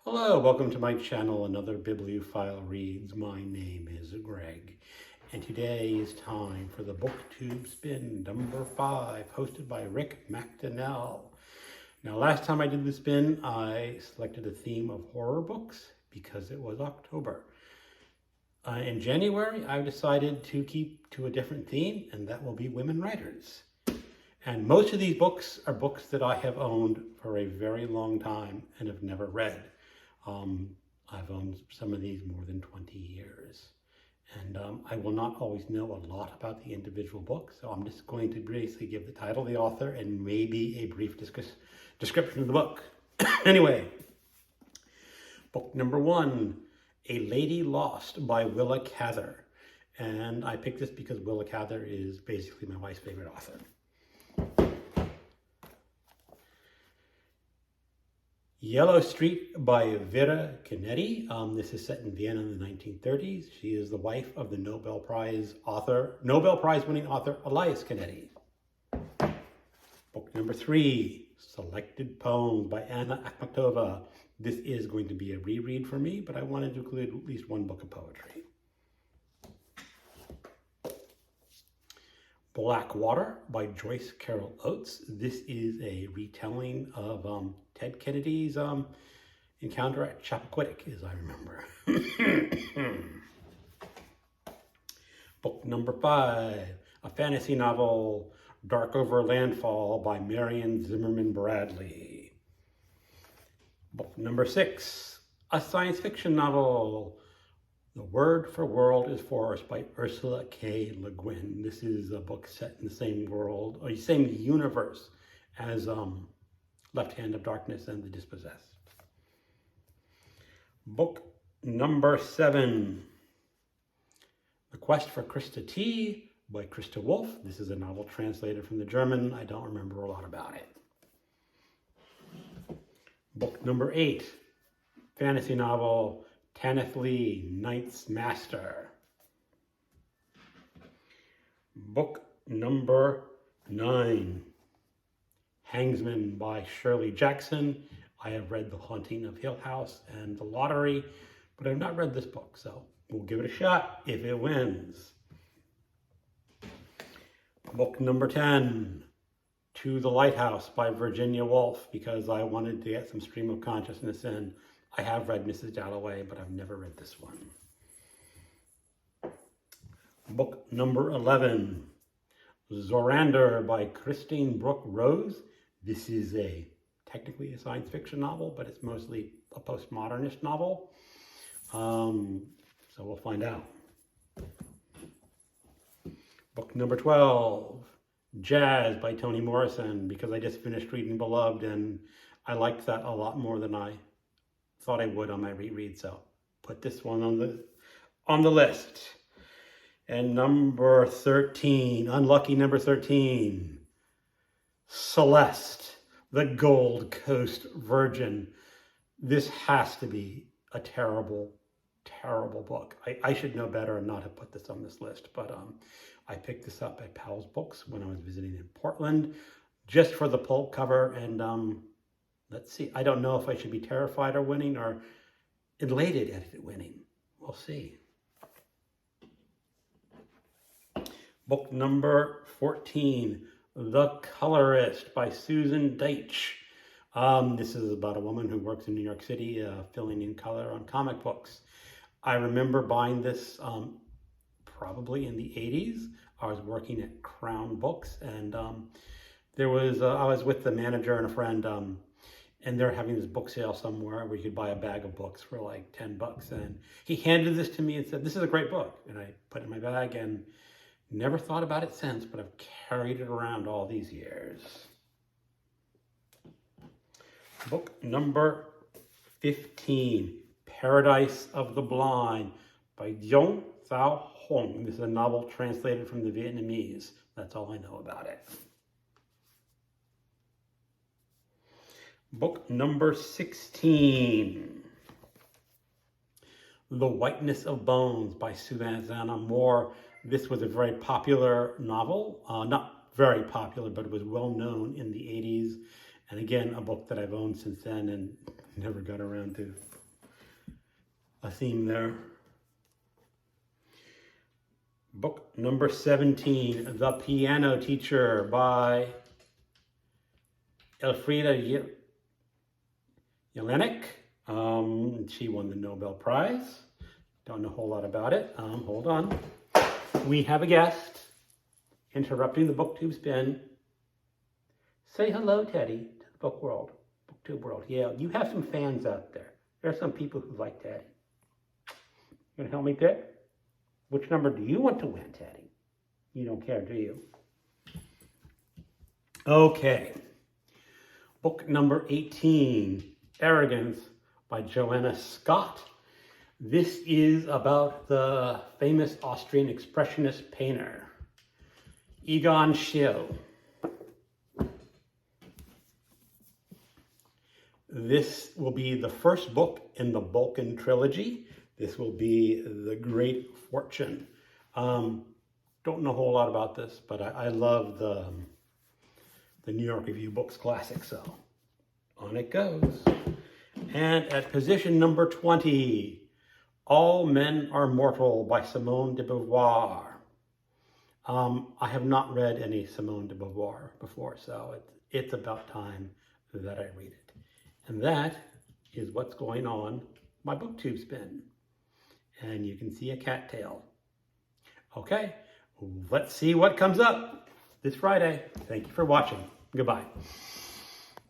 Hello, welcome to my channel, Another Bibliophile Reads. My name is Greg, and today is time for the BookTube Spin number 5, hosted by Rick McDonnell. Now, last time I did the spin, I selected a theme of horror books because it was October. In January, I've decided to keep to a different theme, and that will be women writers. And most of these books are books that I have owned for a very long time and have never read. I've owned some of these more than 20 years. And I will not always know a lot about the individual book, so I'm just going to basically give the title, the author, and maybe a brief description of the book. Anyway, book number 1, A Lady Lost by Willa Cather. And I picked this because Willa Cather is basically my wife's favorite author. Yellow Street by Vera Canetti. This is set in Vienna in the 1930s. She is the wife of the Nobel Prize winning author Elias Canetti. Book number 3, Selected Poems by Anna Akhmatova. This is going to be a reread for me, but I wanted to include at least one book of poetry. Black Water by Joyce Carol Oates. This is a retelling of Ted Kennedy's encounter at Chappaquiddick, as I remember. Book number 5, a fantasy novel, Darkover, Landfall by Marion Zimmerman Bradley. Book number 6, a science fiction novel, The Word for World is Forest by Ursula K. Le Guin. This is a book set in the same world, or same universe as Left Hand of Darkness and The Dispossessed. Book number 7, The Quest for Christa T by Christa Wolf. This is a novel translated from the German. I don't remember a lot about it. Book number 8, fantasy novel, Tanith Lee, Knight's Master. Book number 9, Hangsaman by Shirley Jackson. I have read The Haunting of Hill House and The Lottery, but I've not read this book, so we'll give it a shot if it wins. Book number 10, To the Lighthouse by Virginia Woolf, because I wanted to get some stream of consciousness in. I have read Mrs. Dalloway, but I've never read this one. Book number 11, Xorrandor by Christine Brooke-Rose. This is technically a science fiction novel, but it's mostly a postmodernist novel. So we'll find out. Book number 12, Jazz by Toni Morrison, because I just finished reading Beloved, and I liked that a lot more than I thought I would on my reread, so put this one on the list. And number 13, unlucky number 13, Celeste, the Gold Coast Virgin. This has to be a terrible, terrible book. I should know better and not have put this on this list, but I picked this up at Powell's Books when I was visiting in Portland, just for the pulp cover, and let's see. I don't know if I should be terrified or winning or elated at it winning. We'll see. Book number 14, The Colorist by Susan Daitch. This is about a woman who works in New York City filling in color on comic books. I remember buying this probably in the 80s. I was working at Crown Books, and I was with the manager and a friend, and they're having this book sale somewhere where you could buy a bag of books for like $10. And he handed this to me and said, "This is a great book." And I put it in my bag and never thought about it since, but I've carried it around all these years. Book number 15, Paradise of the Blind by Doung. Huong. This is a novel translated from the Vietnamese. That's all I know about it. Book number 16, The Whiteness of Bones by Susanna Moore. This was a very popular novel. Not very popular, but it was well known in the 80s. And again, a book that I've owned since then and Never got around to a theme there. Book number 17, The Piano Teacher by Elfriede Jelinek. She won the Nobel Prize. Don't know a whole lot about it. Hold on. We have a guest interrupting the booktube spin. Say hello, Teddy, to the booktube world. Yeah, you have some fans out there. There are some people who like Teddy. You gonna help me pick? Which number do you want to win, Teddy? You don't care, do you? Okay. Book number 18, Arrogance by Joanna Scott. This is about the famous Austrian expressionist painter, Egon Schiele. This will be the first book in the Balkan trilogy. This will be The Great Fortune. Don't know a whole lot about this, but I love the New York Review Books Classic, so on it goes. And at position number 20, All Men Are Mortal by Simone de Beauvoir. I have not read any Simone de Beauvoir before, so it's about time that I read it. And that is what's going on my booktube spin. And you can see a cattail. Okay, let's see what comes up this Friday. Thank you for watching. Goodbye.